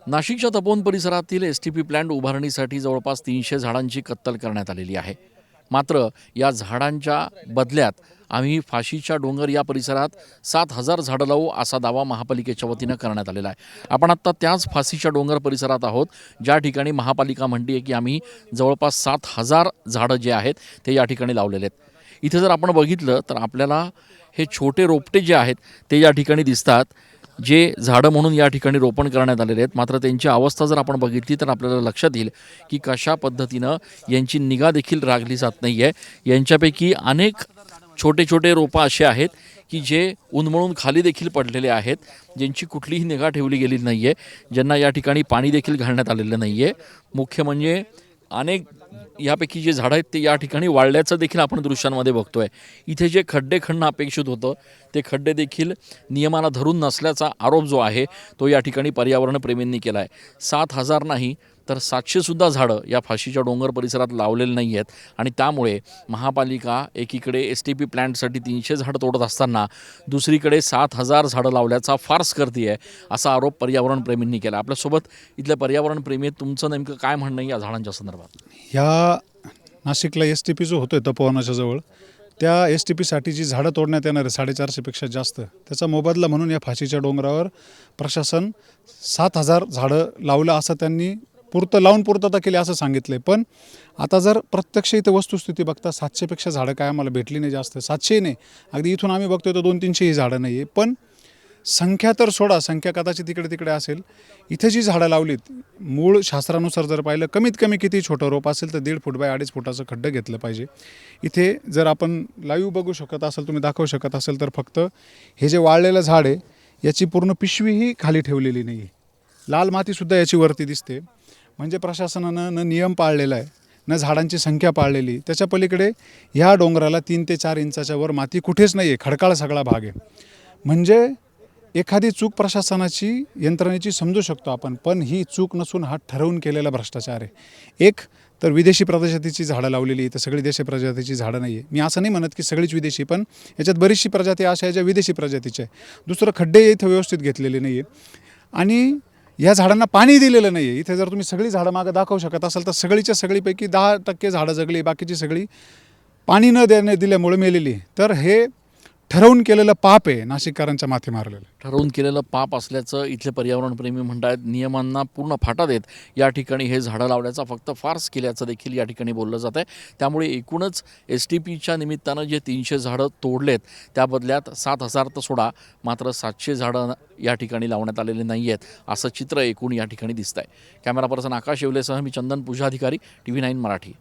नाशिकच्या तपोवन परिसरातील एस.टी.पी. प्लांट उभारणीसाठी जवळपास 300 झाडांची कत्तल करण्यात आलेली आहे. मात्र या झाडांच्या बदल्यात आम्ही फाशीच्या डोंगर या परिसरात 7,000 झाडं लावू असा दावा महापालिकेच्या वतीनं करण्यात आलेला आहे. आपण आत्ता त्याच फाशीच्या डोंगर परिसरात आहोत, ज्या ठिकाणी महापालिका म्हणते आहे की आम्ही जवळपास 7,000 झाडं जे आहेत ते या ठिकाणी लावलेले आहेत. इथे जर आपण बघितलं तर आपल्याला हे छोटे रोपटे जे आहेत ते या ठिकाणी दिसतात, जे झाडं म्हणून या ठिकाणी रोपण करण्यात आलेले आहेत. मात्र त्यांची अवस्था जर आपण बघितली तर आपल्याला लक्षात येईल की कशा पद्धतीनं यांची निगा देखील राखली जात नाही आहे. यांच्यापैकी अनेक छोटे छोटे रोपं असे आहेत की जे उन्मळून खाली देखील पडलेले आहेत, ज्यांची कुठलीही निगा ठेवली गेली नाही आहे, ज्यांना या ठिकाणी पाणी देखील घालण्यात आलेलं नाही आहे. मुख्य म्हणजे अनेक यापैकी जे झाडं आहेत ते या ठिकाणी वाळल्याचं देखील आपण दृश्यांमध्ये बघतोय. इथे जे खड्डे खणणं अपेक्षित होतं ते खड्डे देखील नियमाला धरून नसल्याचा आरोप जो आहे तो या ठिकाणी पर्यावरणप्रेमींनी केला आहे. 7,000 नाही तर 700सुद्धा झाडं या फाशीच्या डोंगर परिसरात लावलेले नाही आहेत आणि त्यामुळे महापालिका एकीकडे एस.टी.पी. प्लॅन्टसाठी 300 झाडं तोडत असताना दुसरीकडे 7,000 झाडं लावल्याचा फार्स करते आहे असा आरोप पर्यावरणप्रेमींनी केला. आपल्यासोबत इथले पर्यावरणप्रेमी आहेत. तुमचं नेमकं काय म्हणणं आहे या झाडांच्या संदर्भात? ह्या नाशिकला एस.टी.पी. जो होतो आहे तपोवनाच्या जवळ, त्या एस.टी.पीसाठी जी झाडं तोडण्यात येणार आहे 450पेक्षा जास्त, त्याचा मोबदला म्हणून या फाशीच्या डोंगरावर प्रशासन 7,000 झाडं लावलं असं त्यांनी लावून पूर्तता केली असं सांगितलं. पण आता जर प्रत्यक्ष इथे वस्तुस्थिती बघता 700पेक्षा झाडं काय आम्हाला भेटली नाही. जास्त 700 नाही, अगदी इथून आम्ही बघतोय तर 200-300 ही झाडं नाही आहे. पण संख्या तर सोडा, संख्या कदाचित तिकडे तिकडे असेल. इथे जी झाडं लावलीत मूळ शास्त्रानुसार जर पाहिलं कमीत कमी किती छोटं रोप असेल तर 1.5 फूट बाय 2.5 फुटाचं खड्डं घेतलं पाहिजे. इथे जर आपण लाईव्ह बघू शकत असाल, तुम्ही दाखवू शकत असेल तर फक्त हे जे वाळलेलं झाड आहे याची पूर्ण पिशवीही खाली ठेवलेली नाही आहे. लाल मातीसुद्धा याची वरती दिसते. म्हणजे प्रशासनानं न नियम पाळलेला आहे, न झाडांची संख्या पाळलेली. त्याच्या पलीकडे ह्या डोंगराला 3 ते 4 इंचाच्या वर माती कुठेच नाही आहे, खडकाळ सगळा भाग आहे. म्हणजे एखादी चूक प्रशासनाची यंत्रणेची समजू शकतो आपण, पण ही चूक नसून हा ठरवून केलेला भ्रष्टाचार आहे. एक तर विदेशी प्रजातीची झाडं लावलेली, तर सगळी देशी प्रजातीची झाडं नाही आहे. मी असं नाही म्हणत की सगळीच विदेशी, पण याच्यात बरीचशी प्रजाती अशा आहे ज्या विदेशी प्रजातीच्या आहे. दुसरं, खड्डे इथं व्यवस्थित घेतलेले नाही आहे आणि या झाडांना पाणी दिलेलं नाही आहे. इथे जर तुम्ही सगळी झाडं मागं दाखवू शकत असाल तर सगळीच्या सगळीपैकी 10% झाडं जगली, बाकीची सगळी पाणी न दिल्यामुळे मेलेली. तर हे ठरवून केलेलं पाप आहे, नाशिककरांच्या माथे मारलेलं. ठरवून केलेलं पाप असल्याचं इथले पर्यावरणप्रेमी म्हणतात. नियमांना पूर्ण फाटा देत या ठिकाणी हे झाडं लावण्याचा फक्त फार्स केल्याचं देखील या ठिकाणी बोललं जात आहे. त्यामुळे एकूणच एस.टी.पीच्या निमित्तानं जे 300 झाडं तोडलेत त्या बदल्यात 7,000 तर सोडा, मात्र 700 झाडं या ठिकाणी लावण्यात आलेले नाही आहेत असं चित्र एकूण या ठिकाणी दिसत आहे. कॅमेरा पर्सन आकाश येवलेसह मी चंदन पूजाधिकारी, TV9 मराठी.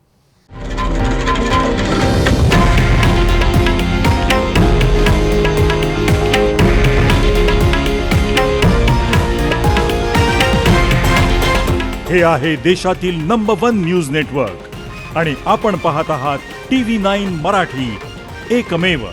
हे आहे देशातील नंबर 1 न्यूज नेटवर्क आणि आपण पाहत आहात TV9 मराठी, एकमेव.